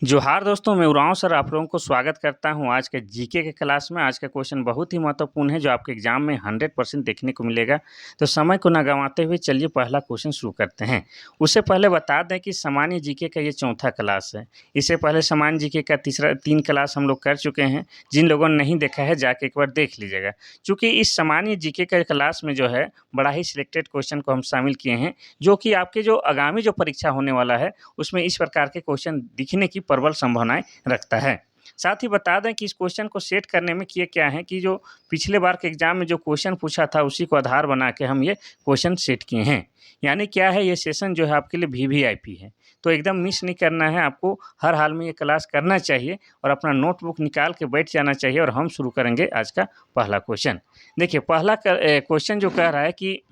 जोहार दोस्तों, मैं उरांव सर आप लोगों को स्वागत करता हूं आज के जीके के क्लास में। आज का क्वेश्चन बहुत ही महत्वपूर्ण है जो आपके एग्जाम में 100% देखने को मिलेगा। तो समय को ना गंवाते हुए चलिए पहला क्वेश्चन शुरू करते हैं। उससे पहले बता दें कि सामान्य जीके का ये चौथा क्लास है। इससे पहले सामान्य जीके का 3 क्लास हम लोग कर चुके हैं। जिन लोगों ने नहीं देखा है जाके एक बार देख लीजिएगा। चूँकि इस सामान्य जीके के क्लास में जो है बड़ा ही सिलेक्टेड क्वेश्चन को हम शामिल किए हैं, जो कि आपके जो आगामी जो परीक्षा होने वाला है उसमें इस प्रकार के क्वेश्चन दिखने की प्रबल संभावनाएं रखता है। साथ ही बता दें कि इस क्वेश्चन को सेट करने में किए क्या है कि जो पिछले बार के एग्जाम में जो क्वेश्चन पूछा था उसी को आधार बना के हम ये क्वेश्चन सेट किए हैं। यानी क्या है, ये सेशन जो है आपके लिए वीवीआईपी है। तो एकदम मिस नहीं करना है, आपको हर हाल में ये क्लास करना चाहिए और अपना नोटबुक निकाल के बैठ जाना चाहिए। और हम शुरू करेंगे आज का पहला क्वेश्चन। देखिए पहला क्वेश्चन जो कह रहा है कि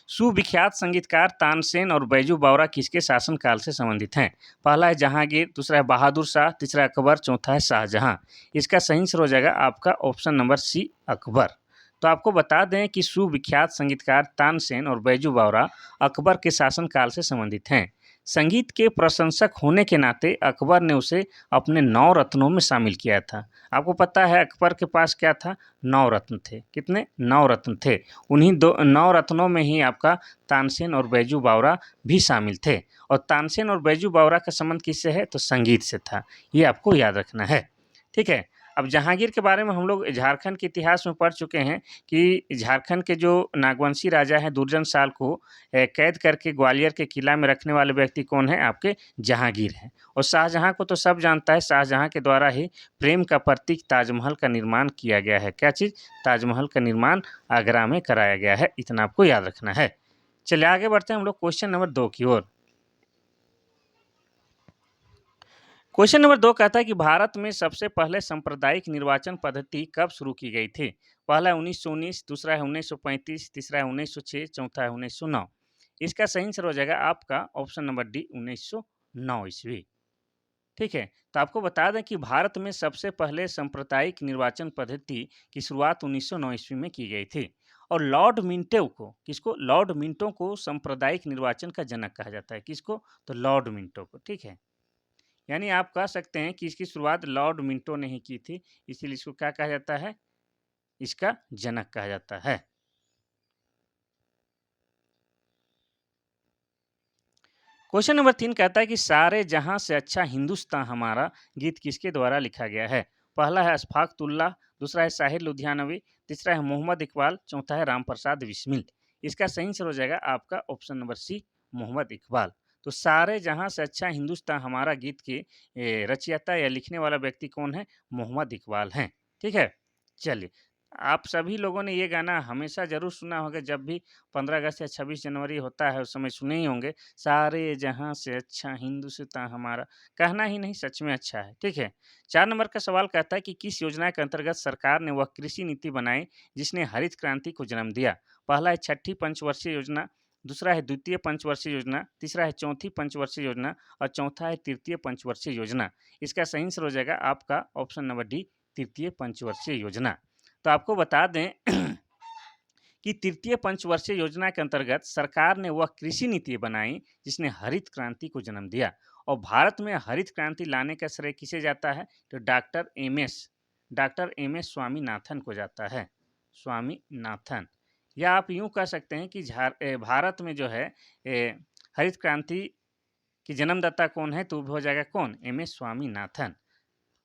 सुविख्यात संगीतकार तानसेन और बैजू बावरा किसके शासनकाल से संबंधित हैं? पहला है जहांगीर, दूसरा है बहादुर शाह, तीसरा अकबर, चौथा है शाहजहां। इसका सही आंसर हो जाएगा आपका ऑप्शन नंबर सी अकबर। तो आपको बता दें कि सुविख्यात संगीतकार तानसेन और बैजू बावरा अकबर के शासनकाल से संबंधित हैं। संगीत के प्रशंसक होने के नाते अकबर ने उसे अपने 9 रत्नों में शामिल किया था। आपको पता है अकबर के पास क्या था? 9 रत्न थे। कितने? 9 रत्न थे। उन्हीं 9 रत्नों में ही आपका तानसेन और बैजू बावरा भी शामिल थे। और तानसेन और बैजू बावरा का संबंध किससे है? तो संगीत से था। ये आपको याद रखना है। ठीक है। अब जहांगीर के बारे में हम लोग झारखंड के इतिहास में पढ़ चुके हैं कि झारखंड के जो नागवंशी राजा हैं दुर्जन साल को कैद करके ग्वालियर के किला में रखने वाले व्यक्ति कौन है? आपके जहांगीर हैं। और शाहजहां को तो सब जानता है, शाहजहां के द्वारा ही प्रेम का प्रतीक ताजमहल का निर्माण किया गया है। क्या चीज़? ताजमहल का निर्माण आगरा में कराया गया है। इतना आपको याद रखना है। चलिए आगे बढ़ते हैं हम लोग क्वेश्चन नंबर 2 की ओर। क्वेश्चन नंबर 2 कहता है कि भारत में सबसे पहले सांप्रदायिक निर्वाचन पद्धति कब शुरू की गई थी? पहला है 1919, दूसरा है 1935, तीसरा है 1906, चौथा है 1909। इसका सही आंसर हो जाएगा आपका ऑप्शन नंबर डी 1909 ईस्वी। ठीक है। तो आपको बता दें कि भारत में सबसे पहले सांप्रदायिक निर्वाचन पद्धति की शुरुआत 1909 ईस्वी में की गई थी। और लॉर्ड मिंटो को, किसको? लॉर्ड मिंटो को सांप्रदायिक निर्वाचन का जनक कहा जाता है। किसको? तो लॉर्ड मिंटो को। ठीक है। यानी आप कह सकते हैं कि इसकी शुरुआत लॉर्ड मिंटो ने ही की थी, इसीलिए इसको क्या कहा जाता है? इसका जनक कहा जाता है। क्वेश्चन नंबर 3 कहता है कि सारे जहां से अच्छा हिंदुस्तान हमारा गीत किसके द्वारा लिखा गया है? पहला है अशफाक उल्लाह, दूसरा है साहिर लुधियानवी, तीसरा है मोहम्मद इकबाल, चौथा है राम प्रसाद बिस्मिल। इसका सही आंसर हो जाएगा आपका option number C Mohammad Iqbal. तो सारे जहां से अच्छा हिंदुस्तान हमारा गीत के रचयिता या लिखने वाला व्यक्ति कौन है? मोहम्मद इकबाल हैं। ठीक है। चलिए, आप सभी लोगों ने ये गाना हमेशा जरूर सुना होगा। जब भी 15 अगस्त या 26 जनवरी होता है उस समय सुने ही होंगे। सारे जहां से अच्छा हिंदुस्तान हमारा। कहना ही नहीं, सच में अच्छा है। ठीक है। 4 नंबर का सवाल कहता है कि किस योजना के अंतर्गत सरकार ने वह कृषि नीति बनाई जिसने हरित क्रांति को जन्म दिया? पहला है छठी पंचवर्षीय योजना, दूसरा है द्वितीय पंचवर्षीय योजना, तीसरा है चौथी पंचवर्षीय योजना और चौथा है तृतीय पंचवर्षीय योजना। इसका सही आंसर हो जाएगा आपका ऑप्शन नंबर डी तृतीय पंचवर्षीय योजना। तो आपको बता दें कि तृतीय पंचवर्षीय योजना के अंतर्गत सरकार ने वह कृषि नीति बनाई जिसने हरित क्रांति को जन्म दिया। और भारत में हरित क्रांति लाने का श्रेय किसे जाता है? तो डॉक्टर एम एस स्वामीनाथन को जाता है। स्वामीनाथन। या आप यूं कह सकते हैं कि भारत में जो है हरित क्रांति की जन्मदाता कौन है? तो वो हो जाएगा कौन? M S Swaminathan.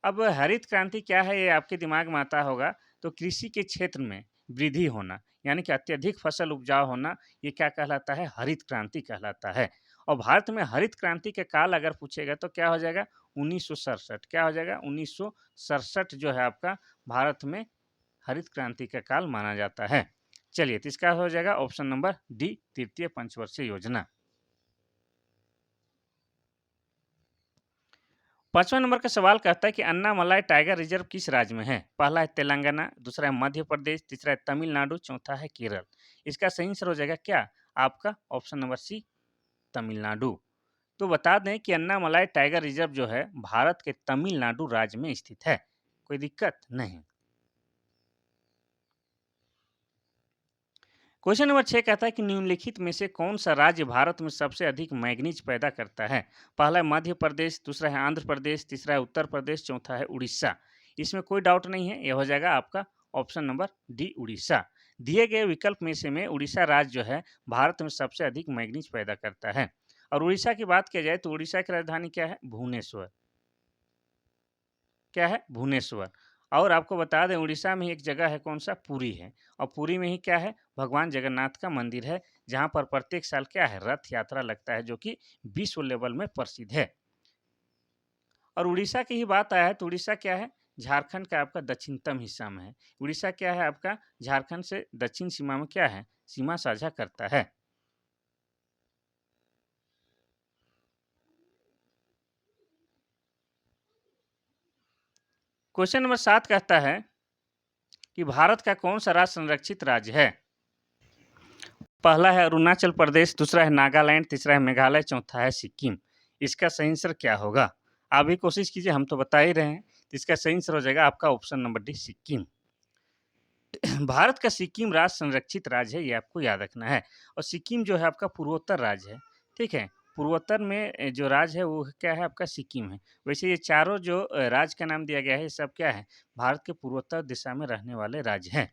अब हरित क्रांति क्या है ये आपके दिमाग में आता होगा। तो कृषि के क्षेत्र में वृद्धि होना, यानी कि अत्यधिक फसल उपजाऊ होना, ये क्या कहलाता है? हरित क्रांति कहलाता है। और भारत में हरित क्रांति के काल अगर पूछेगा तो क्या हो जाएगा? 1967। क्या हो जाएगा? 1967 जो है आपका भारत में हरित क्रांति का काल माना जाता है। चलिए, तो इसका हो जाएगा ऑप्शन नंबर डी तृतीय पंचवर्षीय योजना। 5वां नंबर का सवाल कहता है कि अन्नामलाई टाइगर रिजर्व किस राज्य में है? पहला है तेलंगाना, दूसरा है मध्य प्रदेश, तीसरा है तमिलनाडु, चौथा है केरल। इसका सही आंसर हो जाएगा क्या? आपका ऑप्शन नंबर सी तमिलनाडु। तो बता दें कि अन्नामलाई टाइगर रिजर्व जो है भारत के तमिलनाडु राज्य में स्थित है। कोई दिक्कत नहीं। क्वेश्चन नंबर 6 कहता है कि निम्नलिखित में से कौन सा राज्य भारत में सबसे अधिक मैग्नीज पैदा करता है? पहला है मध्य प्रदेश, दूसरा है आंध्र प्रदेश, तीसरा है उत्तर प्रदेश, चौथा है उड़ीसा। इसमें कोई डाउट नहीं है, यह हो जाएगा आपका ऑप्शन नंबर डी उड़ीसा। दिए गए विकल्प में से उड़ीसा राज्य जो है भारत में सबसे अधिक मैग्नीज पैदा करता है। और उड़ीसा की बात किया जाए तो उड़ीसा की राजधानी क्या है? भुवनेश्वर। क्या है? भुवनेश्वर। और आपको बता दें उड़ीसा में ही एक जगह है, कौन सा? पुरी है। और पुरी में ही क्या है? भगवान जगन्नाथ का मंदिर है, जहाँ पर प्रत्येक साल क्या है? रथ यात्रा लगता है, जो कि विश्व लेवल में प्रसिद्ध है। और उड़ीसा की ही बात आया है तो उड़ीसा क्या है? झारखंड का आपका दक्षिणतम हिस्सा में है। उड़ीसा क्या है आपका? झारखंड से दक्षिण सीमा में क्या है? सीमा साझा करता है। क्वेश्चन नंबर 7 कहता है कि भारत का कौन सा राज्य संरक्षित राज्य है? पहला है अरुणाचल प्रदेश, दूसरा है नागालैंड, तीसरा है मेघालय, चौथा है सिक्किम। इसका सही आंसर क्या होगा? आप भी कोशिश कीजिए, हम तो बता ही रहे हैं। तो इसका सही आंसर हो जाएगा आपका option number D Sikkim. Bharat का सिक्किम राज्य संरक्षित राज्य है, ये आपको याद रखना है। और सिक्किम जो है आपका पूर्वोत्तर राज्य है, ठीक है। पूर्वोत्तर में जो राज्य है वो क्या है? आपका सिक्किम है। वैसे ये चारों जो राज्य का नाम दिया गया है, ये सब क्या है? भारत के पूर्वोत्तर दिशा में रहने वाले राज्य हैं।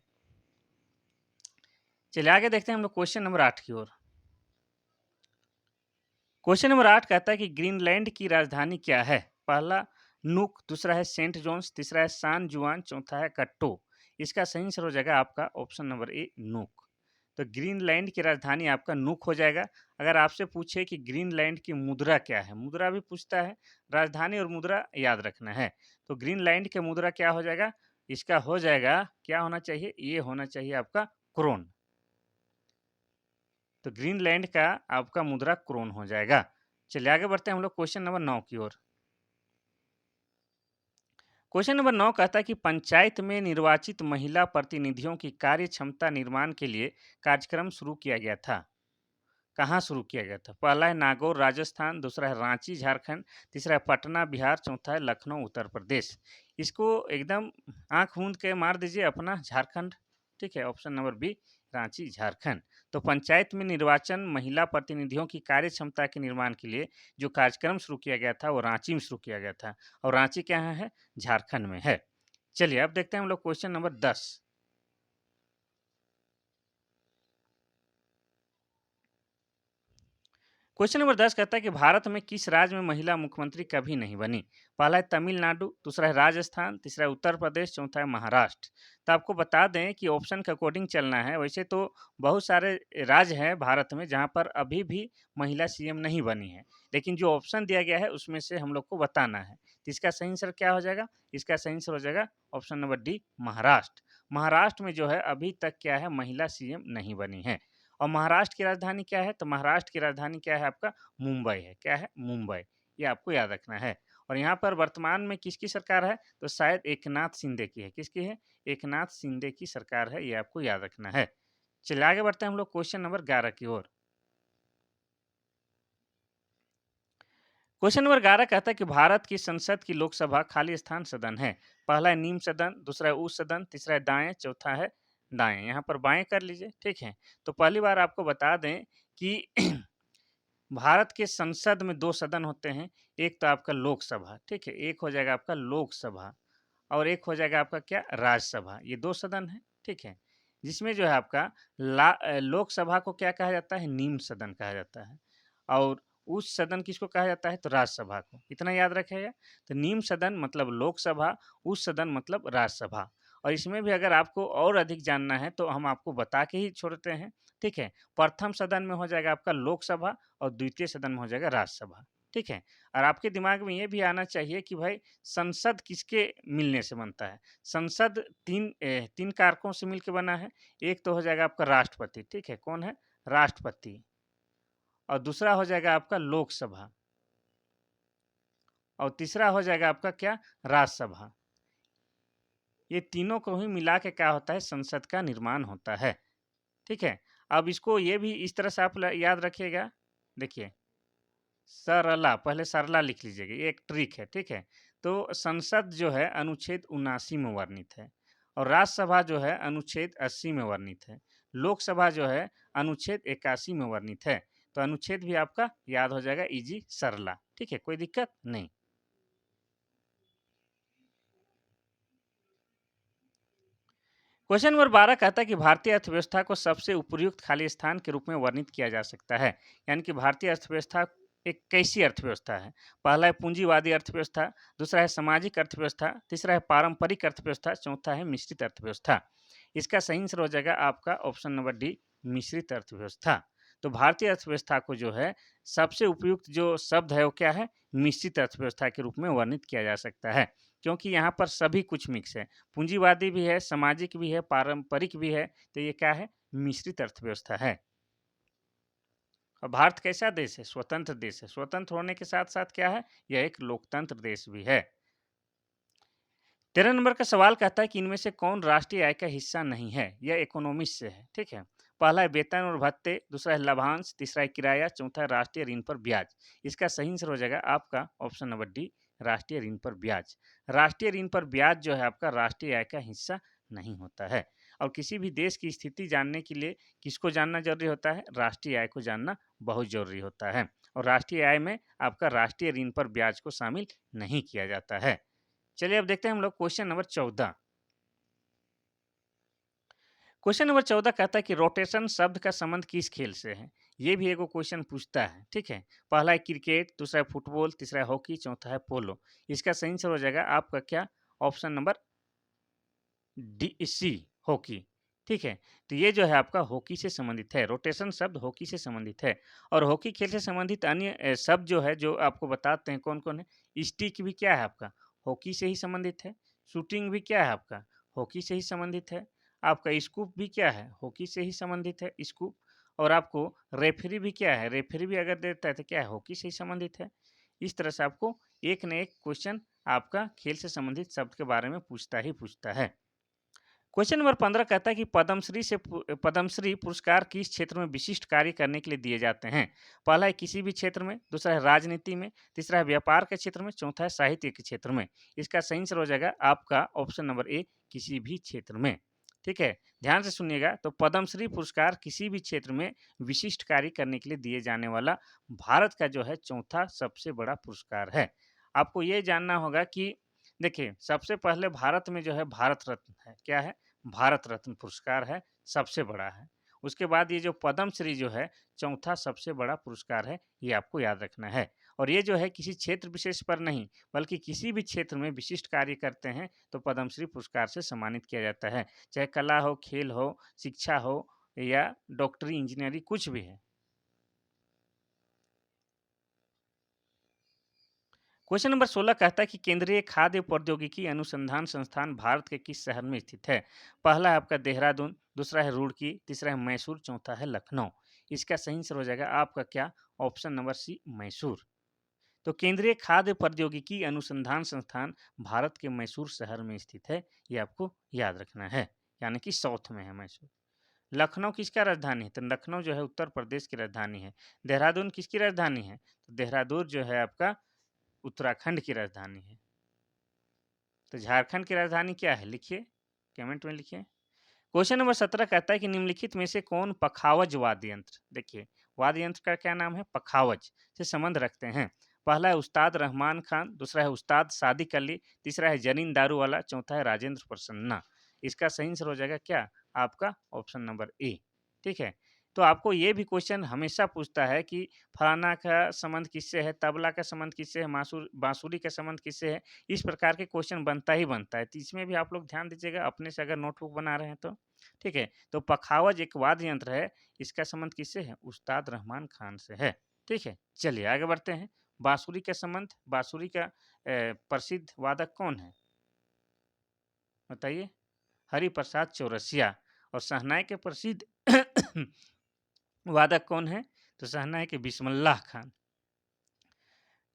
चलिए आगे देखते हैं हम लोग क्वेश्चन नंबर 8 की ओर। क्वेश्चन नंबर 8 कहता है कि ग्रीनलैंड की राजधानी क्या है? पहला नुक, दूसरा है सेंट जोन्स, तीसरा है सान जुआन, चौथा है कट्टो। इसका सही आंसर हो जाएगा आपका ऑप्शन नंबर ए नुक। तो ग्रीनलैंड की राजधानी आपका नुक हो जाएगा। अगर आपसे पूछे कि ग्रीनलैंड की मुद्रा क्या है, मुद्रा भी पूछता है, राजधानी और मुद्रा याद रखना है। तो ग्रीनलैंड के मुद्रा क्या हो जाएगा? इसका हो जाएगा, क्या होना चाहिए? ये होना चाहिए आपका क्रोन। तो ग्रीनलैंड का आपका मुद्रा क्रोन हो जाएगा। चलिए आगे बढ़ते हैं हम लोग क्वेश्चन नंबर 9 की ओर। क्वेश्चन नंबर 9 कहता है कि पंचायत में निर्वाचित महिला प्रतिनिधियों की कार्य क्षमता निर्माण के लिए कार्यक्रम शुरू किया गया था। कहाँ शुरू किया गया था? पहला है नागौर राजस्थान, दूसरा है रांची झारखंड, तीसरा है पटना बिहार, चौथा है लखनऊ उत्तर प्रदेश। इसको एकदम आंख मूंद के मार दीजिए अपना, झारखंड। ठीक है, option number B Ranchi Jharkhand. तो पंचायत में निर्वाचन महिला प्रतिनिधियों की कार्य क्षमता के निर्माण के लिए जो कार्यक्रम शुरू किया गया था वो रांची में शुरू किया गया था। और रांची कहाँ है? झारखंड में है। चलिए अब देखते हैं हम लोग क्वेश्चन नंबर 10। क्वेश्चन नंबर 10 कहता है कि भारत में किस राज्य में महिला मुख्यमंत्री कभी नहीं बनी? पहला है तमिलनाडु, दूसरा है राजस्थान, तीसरा है उत्तर प्रदेश, चौथा है महाराष्ट्र। तो आपको बता दें कि ऑप्शन के अकॉर्डिंग चलना है। वैसे तो बहुत सारे राज्य हैं भारत में जहां पर अभी भी महिला सीएम नहीं बनी है, लेकिन जो ऑप्शन दिया गया है उसमें से हम लोग को बताना है। तो इसका सही आंसर क्या हो जाएगा? इसका सही आंसर हो जाएगा option number D Maharashtra. Maharashtra में जो है अभी तक क्या है? महिला सीएम नहीं बनी है। और महाराष्ट्र की राजधानी क्या है? तो महाराष्ट्र की राजधानी क्या है आपका? मुंबई है। क्या है? मुंबई। ये आपको याद रखना है। और यहाँ पर वर्तमान में किसकी सरकार है? तो शायद एकनाथ शिंदे की है। किसकी है? एकनाथ शिंदे की सरकार है, ये आपको याद रखना है। चलिए आगे बढ़ते हैं हम लोग क्वेश्चन नंबर 11 की ओर। क्वेश्चन नंबर 11 कहता है कि भारत की संसद की लोकसभा खाली स्थान सदन है। पहला है नीम सदन, दूसरा है उस सदन, तीसरा है दाएं, चौथा है दाएं। यहाँ पर बाएं कर लीजिए, ठीक है। तो पहली बार आपको बता दें कि भारत के संसद में 2 सदन होते हैं। एक तो आपका लोकसभा, ठीक है? एक हो जाएगा आपका लोकसभा और एक हो जाएगा आपका क्या? राज्यसभा। ये 2 सदन हैं, ठीक है? जिसमें जो है आपका लोकसभा को क्या कहा जाता है? निम्न सदन कहा जाता है। और उस सदन किसको कहा जाता है? तो राज्यसभा को। इतना याद रखिएगा। तो निम्न सदन मतलब लोकसभा, उस सदन मतलब राज्यसभा। और इसमें भी अगर आपको और अधिक जानना है तो हम आपको बता के ही छोड़ते हैं, ठीक है? प्रथम सदन में हो जाएगा आपका लोकसभा और द्वितीय सदन में हो जाएगा राज्यसभा, ठीक है? और आपके दिमाग में ये भी आना चाहिए कि भाई संसद किसके मिलने से बनता है? संसद 3 कारकों से मिलके बना है। एक तो हो जाएगा आपका राष्ट्रपति, ठीक है? कौन है? राष्ट्रपति। और दूसरा हो जाएगा आपका लोकसभा और तीसरा हो जाएगा आपका क्या? राज्यसभा। ये तीनों को ही मिला के क्या होता है? संसद का निर्माण होता है, ठीक है? अब इसको ये भी इस तरह से आप याद रखिएगा। देखिए, सरला, पहले सरला लिख लीजिएगा, ये एक ट्रिक है, ठीक है? तो संसद जो है अनुच्छेद 79 में वर्णित है और राज्यसभा जो है अनुच्छेद 80 में वर्णित है। लोकसभा जो है अनुच्छेद 81 में वर्णित है। तो अनुच्छेद भी आपका याद हो जाएगा, इजी सरला। ठीक है, कोई दिक्कत नहीं। क्वेश्चन नंबर 12 कहता है कि भारतीय अर्थव्यवस्था को सबसे उपयुक्त खाली स्थान के रूप में वर्णित किया जा सकता है। यानी कि भारतीय अर्थव्यवस्था एक कैसी अर्थव्यवस्था है? पहला है पूंजीवादी अर्थव्यवस्था, दूसरा है सामाजिक अर्थव्यवस्था, तीसरा है पारंपरिक अर्थव्यवस्था, चौथा है मिश्रित अर्थव्यवस्था। इसका सही आंसर हो जाएगा आपका ऑप्शन नंबर डी, मिश्रित अर्थव्यवस्था। तो भारतीय अर्थव्यवस्था को जो है सबसे उपयुक्त जो शब्द है वो क्या है? मिश्रित अर्थव्यवस्था के रूप में वर्णित किया जा सकता है, क्योंकि यहाँ पर सभी कुछ मिक्स है। पूंजीवादी भी है, सामाजिक भी है, पारंपरिक भी है। तो ये क्या है? मिश्रित अर्थव्यवस्था है। और भारत कैसा देश है? स्वतंत्र देश है। स्वतंत्र होने के साथ साथ क्या है? यह एक लोकतंत्र देश भी है। 13 नंबर का सवाल कहता है कि इनमें से कौन राष्ट्रीय आय का हिस्सा नहीं है? यह इकोनॉमिक्स से है। ठीक है, पहला है वेतन और भत्ते, दूसरा है लाभांश, तीसरा है किराया, चौथा है राष्ट्रीय ऋण पर ब्याज। इसका सही आंसर हो जाएगा आपका ऑप्शन नंबर डी, राष्ट्रीय ऋण पर ब्याज। राष्ट्रीय ऋण पर ब्याज जो है आपका राष्ट्रीय आय का हिस्सा नहीं होता है। और किसी भी देश की स्थिति जानने के लिए किसको जानना जरूरी होता है? राष्ट्रीय आय को जानना बहुत जरूरी होता है। और राष्ट्रीय आय में आपका राष्ट्रीय ऋण पर ब्याज को शामिल नहीं किया जाता है। चलिए अब देखते हैं हम लोग क्वेश्चन नंबर 14। क्वेश्चन नंबर 14 कहता है कि रोटेशन शब्द का संबंध किस खेल से है? ये भी एगो क्वेश्चन पूछता है। ठीक है, पहला है क्रिकेट, दूसरा है फुटबॉल, तीसरा है हॉकी, चौथा है पोलो। इसका सही आंसर हो जाएगा आपका क्या? ऑप्शन नंबर डी, सी, हॉकी। ठीक है, तो ये जो है आपका हॉकी से संबंधित है। रोटेशन शब्द हॉकी से संबंधित है। और हॉकी खेल से संबंधित अन्य शब्द जो है जो आपको बताते हैं कौन कौन है। स्टिक भी क्या है आपका? हॉकी से ही संबंधित है। शूटिंग भी क्या है आपका? हॉकी से ही संबंधित है। आपका स्कूप भी क्या है? हॉकी से ही संबंधित है, स्कूप। और आपको रेफरी भी क्या है? रेफरी भी अगर देता है तो क्या है? हॉकी से ही संबंधित है। इस तरह से आपको एक न एक क्वेश्चन आपका खेल से संबंधित शब्द के बारे में पूछता ही पूछता है। क्वेश्चन नंबर 15 कहता है कि पद्मश्री पुरस्कार किस क्षेत्र में विशिष्ट कार्य करने के लिए दिए जाते हैं? पहला है किसी भी क्षेत्र में, दूसरा है राजनीति में, तीसरा है व्यापार के क्षेत्र में, चौथा है साहित्य के क्षेत्र में। इसका सही आंसर हो जाएगा आपका ऑप्शन नंबर ए, किसी भी क्षेत्र में। ठीक है, ध्यान से सुनिएगा। तो पद्मश्री पुरस्कार किसी भी क्षेत्र में विशिष्ट कार्य करने के लिए दिए जाने वाला भारत का जो है चौथा सबसे बड़ा पुरस्कार है। आपको ये जानना होगा कि देखिए, सबसे पहले भारत में जो है भारत रत्न है। क्या है? भारत रत्न पुरस्कार है, सबसे बड़ा है। उसके बाद ये जो पद्मश्री जो है चौथा सबसे बड़ा पुरस्कार है, ये आपको याद रखना है। और ये जो है किसी क्षेत्र विशेष पर नहीं, बल्कि किसी भी क्षेत्र में विशिष्ट कार्य करते हैं तो पद्मश्री पुरस्कार से सम्मानित किया जाता है। चाहे कला हो, खेल हो, शिक्षा हो या डॉक्टरी, इंजीनियरिंग, कुछ भी है। क्वेश्चन नंबर 16 कहता है कि केंद्रीय खाद्य प्रौद्योगिकी अनुसंधान संस्थान भारत के किस शहर में स्थित है? पहला है आपका देहरादून, दूसरा है रुड़की, तीसरा है मैसूर, चौथा है लखनऊ। इसका सही आंसर हो जाएगा आपका क्या? Option number C, Mysore. तो केंद्रीय खाद्य प्रौद्योगिकी अनुसंधान संस्थान भारत के मैसूर शहर में स्थित है। ये आपको याद रखना है, यानी कि साउथ में है मैसूर। लखनऊ किसका राजधानी है? तो लखनऊ जो है उत्तर प्रदेश की राजधानी है। देहरादून किसकी राजधानी है? तो देहरादून जो है आपका उत्तराखंड की राजधानी है। तो झारखंड की राजधानी क्या है? लिखिए, कमेंट में लिखिए। क्वेश्चन नंबर 17 कहता है कि निम्नलिखित में से कौन पखावज वाद्य यंत्र, देखिए वाद्य यंत्र का क्या नाम है? पखावज से संबंध रखते हैं। पहला है उस्ताद रहमान खान, दूसरा है उस्ताद सादिक अली, तीसरा है जनीन दारूवाला, चौथा है राजेंद्र प्रसन्ना। इसका सही आंसर हो जाएगा क्या? आपका ऑप्शन नंबर ए। ठीक है, तो आपको ये भी क्वेश्चन हमेशा पूछता है कि फलाना का संबंध किससे है, तबला का संबंध किससे है, बांसुरी का संबंध किससे है। इस प्रकार के क्वेश्चन बनता ही बनता है। तो इसमें भी आप लोग ध्यान दीजिएगा अपने से अगर नोटबुक बना रहे हैं तो। ठीक है, तो पखावज एक वाद्य यंत्र है। इसका संबंध किससे है? उस्ताद रहमान खान से है। ठीक है, चलिए आगे बढ़ते हैं। बांसुरी का संबंध, बांसुरी का प्रसिद्ध वादक कौन है? बताइए। हरिप्रसाद चौरसिया। और शहनाई के प्रसिद्ध वादक कौन है? तो शहनाई के बिस्मिल्लाह खान।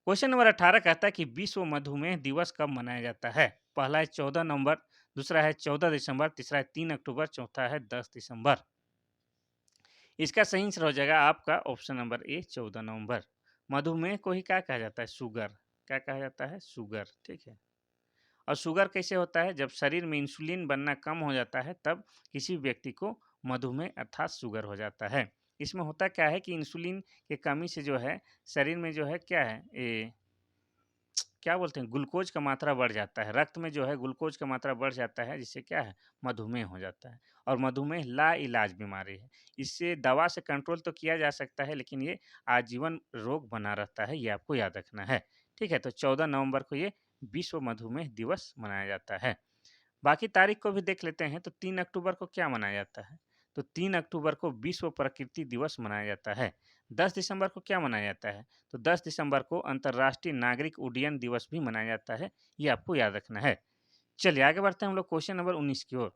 क्वेश्चन नंबर 18 कहता है कि विश्व मधुमेह दिवस कब मनाया जाता है? पहला है 14 नवंबर, दूसरा है 14 दिसंबर, तीसरा है 3 अक्टूबर, चौथा है 10 दिसंबर। इसका सही आंसर हो जाएगा आपका ऑप्शन नंबर ए, 14 नवंबर। मधुमेह को ही क्या कहा जाता है? शुगर। क्या कहा जाता है? शुगर। ठीक है, और शुगर कैसे होता है? जब शरीर में इंसुलिन बनना कम हो जाता है तब किसी व्यक्ति को मधुमेह अर्थात शुगर हो जाता है। इसमें होता क्या है कि इंसुलिन की कमी से जो है शरीर में जो है क्या है क्या बोलते हैं ग्लूकोज का मात्रा बढ़ जाता है, रक्त में जो है ग्लूकोज का मात्रा बढ़ जाता है, जिससे क्या है मधुमेह हो जाता है। और मधुमेह लाइलाज बीमारी है। इससे दवा से कंट्रोल तो किया जा सकता है, लेकिन ये आजीवन रोग बना रहता है, ये आपको याद रखना है। ठीक है, तो 14 नवंबर को ये विश्व मधुमेह दिवस मनाया जाता है। बाकी तारीख को भी देख लेते हैं, तो 3 अक्टूबर को क्या मनाया जाता है? तो 3 अक्टूबर को विश्व प्रकृति दिवस मनाया जाता है। 10 दिसंबर को क्या मनाया जाता है? तो 10 दिसंबर को अंतर्राष्ट्रीय नागरिक उड्डयन दिवस भी मनाया जाता है, ये आपको याद रखना है। चलिए आगे बढ़ते हैं हम लोग क्वेश्चन नंबर 19 की ओर।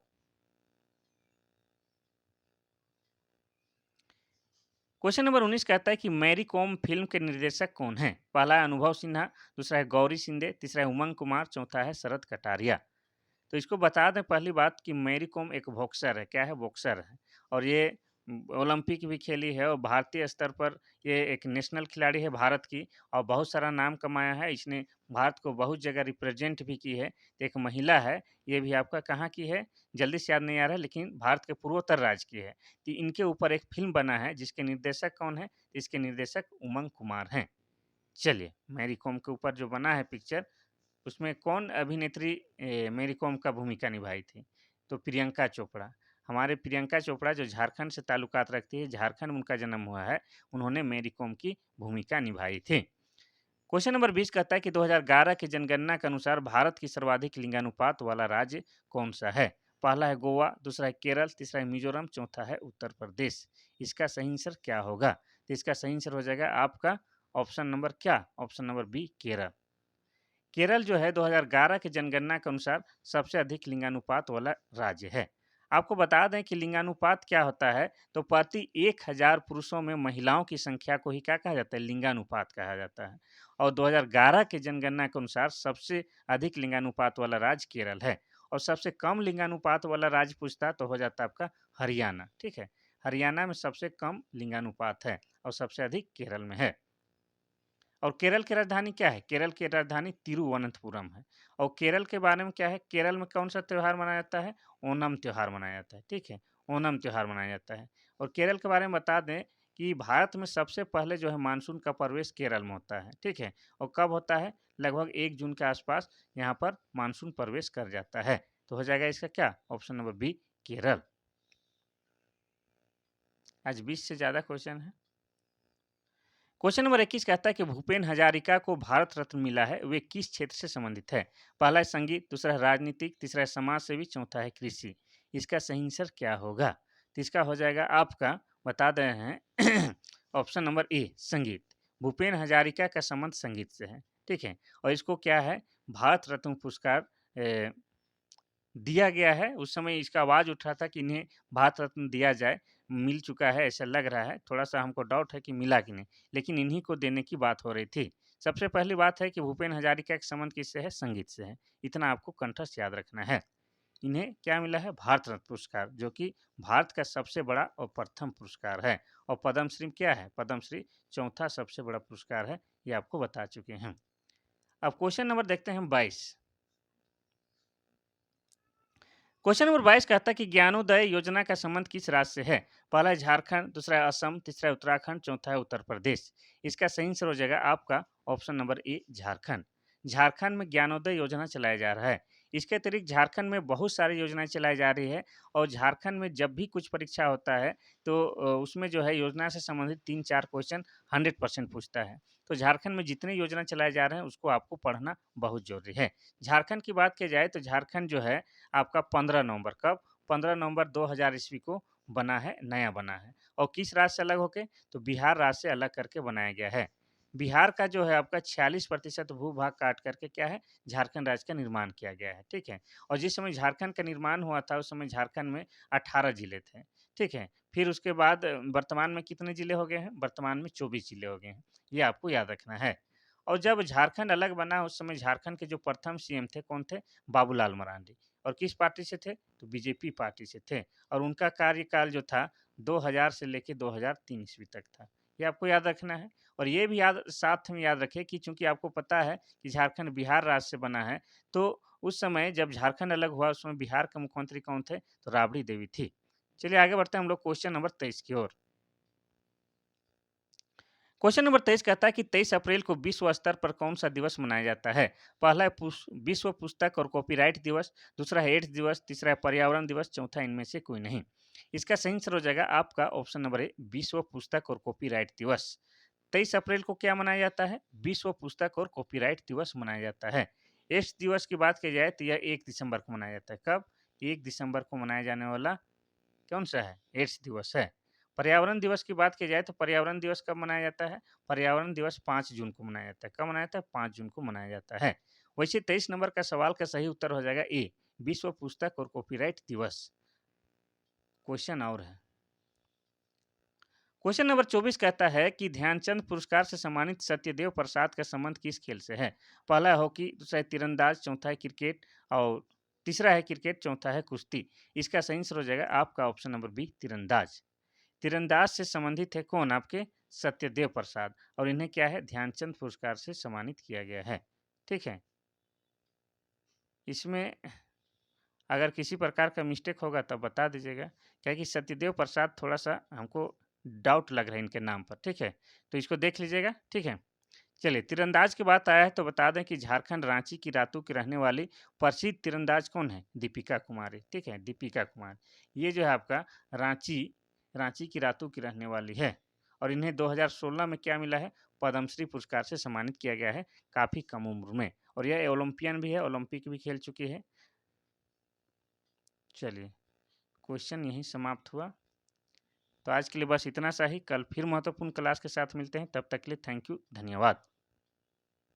क्वेश्चन नंबर 19 कहता है कि मैरी कॉम फिल्म के निर्देशक कौन हैं? पहला है अनुभव सिन्हा, दूसरा है गौरी शिंदे, तीसरा है उमंग कुमार, चौथा है शरद कटारिया। तो इसको बता दें पहली बात कि मैरी कॉम एक बॉक्सर है। क्या है? बॉक्सर है। और ये ओलंपिक भी खेली है और भारतीय स्तर पर ये एक नेशनल खिलाड़ी है भारत की, और बहुत सारा नाम कमाया है। इसने भारत को बहुत जगह रिप्रेजेंट भी की है। तो एक महिला है, ये भी आपका कहाँ की है? जल्दी से याद नहीं आ रहा है, लेकिन भारत के पूर्वोत्तर राज्य की है। तो इनके ऊपर एक फ़िल्म बना है, जिसके निर्देशक कौन है? इसके निर्देशक उमंग कुमार हैं। चलिए, मैरी कॉम के ऊपर जो बना है पिक्चर, उसमें कौन अभिनेत्री मेरी कॉम का भूमिका निभाई थी? तो प्रियंका चोपड़ा। हमारे प्रियंका चोपड़ा जो झारखंड से ताल्लुकात रखती है, झारखंड में उनका जन्म हुआ है, उन्होंने मेरी कॉम की भूमिका निभाई थी। क्वेश्चन नंबर 20 कहता है कि 2011 की जनगणना के अनुसार भारत की सर्वाधिक लिंगानुपात वाला राज्य कौन-सा है? पहला है गोवा, दूसरा है केरल, तीसरा है मिज़ोरम, चौथा है उत्तर प्रदेश। इसका सही आंसर क्या होगा? तो इसका सही आंसर हो जाएगा आपका ऑप्शन नंबर क्या? Option number B Kerala. Kerala जो है 2011 की जनगणना के अनुसार सबसे अधिक लिंगानुपात वाला राज्य है। आपको बता दें कि लिंगानुपात क्या होता है, तो प्रति 1000 पुरुषों में महिलाओं की संख्या को ही क्या कहा जाता है? लिंगानुपात कहा जाता है। और 2011 की जनगणना के अनुसार सबसे अधिक लिंगानुपात वाला राज्य केरल है। और सबसे कम लिंगानुपात वाला राज्य पूछता तो हो जाता आपका हरियाणा। ठीक है, हरियाणा में सबसे कम लिंगानुपात है और सबसे अधिक केरल में है। और केरल की राजधानी क्या है? केरल की राजधानी तिरुवनंतपुरम है। और केरल के बारे में क्या है? केरल में कौन सा त्योहार मनाया जाता है? ओणम त्योहार मनाया जाता है। ठीक है, ओणम त्योहार मनाया जाता है। और केरल के बारे में बता दें कि भारत में सबसे पहले जो है मानसून का प्रवेश केरल में होता है। ठीक है, और कब होता है? लगभग 1 जून के आसपास यहाँ पर मानसून प्रवेश कर जाता है। तो हो जाएगा इसका क्या? Option number B Kerala. आज 20 से ज़्यादा क्वेश्चन है। क्वेश्चन नंबर 21 कहता है कि भूपेन हजारिका को भारत रत्न मिला है, वे किस क्षेत्र से संबंधित है? पहला है संगीत, दूसरा है राजनीतिक, तीसरा है समाज सेवी, चौथा है कृषि। इसका सही आंसर क्या होगा? तो इसका हो जाएगा आपका, बता दे रहे हैं ऑप्शन नंबर ए संगीत। भूपेन हजारिका का संबंध संगीत से है। ठीक है, और इसको क्या है भारत रत्न पुरस्कार दिया गया है। उस समय इसका आवाज़ उठ रहा था कि इन्हें भारत रत्न दिया जाए, मिल चुका है ऐसा लग रहा है। थोड़ा-सा हमको डाउट है कि मिला कि नहीं, लेकिन इन्हीं को देने की बात हो रही थी। सबसे पहली बात है कि भूपेन हजारिका का संबंध किससे है? संगीत से है। इतना आपको कंठस्थ याद रखना है। इन्हें क्या मिला है? भारत रत्न पुरस्कार, जो कि भारत का सबसे बड़ा और प्रथम पुरस्कार है। और पद्मश्री क्या है? पद्मश्री चौथा सबसे बड़ा पुरस्कार है, ये आपको बता चुके हैं। अब क्वेश्चन नंबर देखते हैं हम 22। क्वेश्चन नंबर 22 कहता है कि ज्ञानोदय योजना का संबंध किस राज्य से है? पहला है झारखंड, दूसरा है असम, तीसरा है उत्तराखंड, चौथा है उत्तर प्रदेश। इसका सही आंसर हो जाएगा आपका option number A Jharkhand. Jharkhand में ज्ञानोदय योजना चलाया जा रहा है। इसके अतिरिक्त झारखंड में बहुत सारी योजनाएं चलाई जा रही है। और झारखंड में जब भी कुछ परीक्षा होता है, तो उसमें जो है योजना से संबंधित 3-4 क्वेश्चन 100% पूछता है। तो झारखंड में जितने योजना चलाए जा रहे हैं, उसको आपको पढ़ना बहुत जरूरी है। झारखंड की बात की जाए तो झारखंड जो है आपका 15 नवंबर, कब? 15 नवंबर 2000 ईस्वी को बना है, नया बना है। और किस राज्य से अलग होके? तो बिहार राज्य से अलग करके बनाया गया है। बिहार का जो है आपका 46% भू-भाग काट करके क्या है? झारखंड राज्य का निर्माण किया गया है। ठीक है? और जिस समय झारखंड का निर्माण हुआ था, उस समय झारखंड में 18 जिले थे। ठीक है? फिर उसके बाद वर्तमान में कितने जिले हो गए हैं? वर्तमान में 24 जिले हो गए हैं। ये आपको याद रखना है। और जब झारखंड अलग बना, उस समय झारखंड के जो प्रथम सीएम थे, कौन थे? बाबूलाल मरांडी। और किस पार्टी से थे? तो बीजेपी पार्टी से थे। और उनका कार्यकाल जो था 2000 से लेके 2003 ईस्वी तक था। ये आपको याद रखना है। और ये भी याद साथ में याद रखिए कि चूँकि आपको पता है कि झारखंड बिहार राज्य से बना है, तो उस समय जब झारखंड अलग हुआ, उस समय बिहार के मुख्यमंत्री कौन थे? तो राबड़ी देवी थी। चलिए आगे बढ़ते हैं हम लोग क्वेश्चन नंबर 23 की ओर। क्वेश्चन नंबर 23 कहता है कि 23 अप्रैल को विश्व स्तर पर कौन सा दिवस मनाया जाता है? पहला है विश्व पुस्तक और कॉपीराइट दिवस, दूसरा है एड्स दिवस, तीसरा है पर्यावरण दिवस, चौथा इनमें से कोई नहीं। इसका सही आंसर हो जाएगा आपका ऑप्शन नंबर ए, विश्व पुस्तक और कॉपीराइट दिवस। 23 अप्रैल को क्या मनाया जाता है? विश्व पुस्तक और कॉपीराइट दिवस मनाया जाता है। एड्स दिवस की बात की जाए तो यह 1 दिसंबर को मनाया जाता है। कब? 1 दिसंबर को मनाया जाने वाला कौन सा है? एड्स दिवस है। पर्यावरण दिवस की बात की जाए तो पर्यावरण दिवस कब मनाया जाता है? पर्यावरण दिवस 5 जून को मनाया जाता है। कब मनाया जाता है? 5 जून को मनाया जाता है। वैसे 23 नंबर का सवाल का सही उत्तर हो जाएगा ए, विश्व पुस्तक और कॉपीराइट दिवस। क्वेश्चन और है। क्वेश्चन नंबर 24 कहता है कि ध्यानचंद पुरस्कार से सम्मानित सत्यदेव प्रसाद का संबंध किस खेल से है? पहला है हॉकी, दूसरा है तीरंदाज, चौथा है क्रिकेट और तीसरा है क्रिकेट, चौथा है कुश्ती। इसका सही आंसर हो जाएगा आपका ऑप्शन नंबर बी, तीरंदाज। तीरंदाज से संबंधित है कौन? आपके सत्यदेव प्रसाद, और इन्हें क्या है? ध्यानचंद पुरस्कार से सम्मानित किया गया है। ठीक है, इसमें अगर किसी प्रकार का मिस्टेक होगा तो बता दीजिएगा, क्या कि सत्यदेव प्रसाद थोड़ा सा हमको डाउट लग रहा है इनके नाम पर। ठीक है, तो इसको देख लीजिएगा। ठीक है, चलिए तीरंदाज की बात आया है तो बता दें कि झारखंड रांची की रातू की रहने वाली प्रसिद्ध तीरंदाज कौन है? दीपिका कुमारी। ठीक है, दीपिका कुमारी ये जो है आपका रांची रांची की रातू की रहने वाली है, और इन्हें 2016 में क्या मिला है? पद्मश्री पुरस्कार से सम्मानित किया गया है, काफ़ी कम उम्र में, और यह ओलंपियन भी है, ओलंपिक भी खेल चुकी है। चलिए, क्वेश्चन यहीं समाप्त हुआ। तो आज के लिए बस इतना सा ही। कल फिर महत्वपूर्ण क्लास के साथ मिलते हैं, तब तक के लिए थैंक यू, धन्यवाद।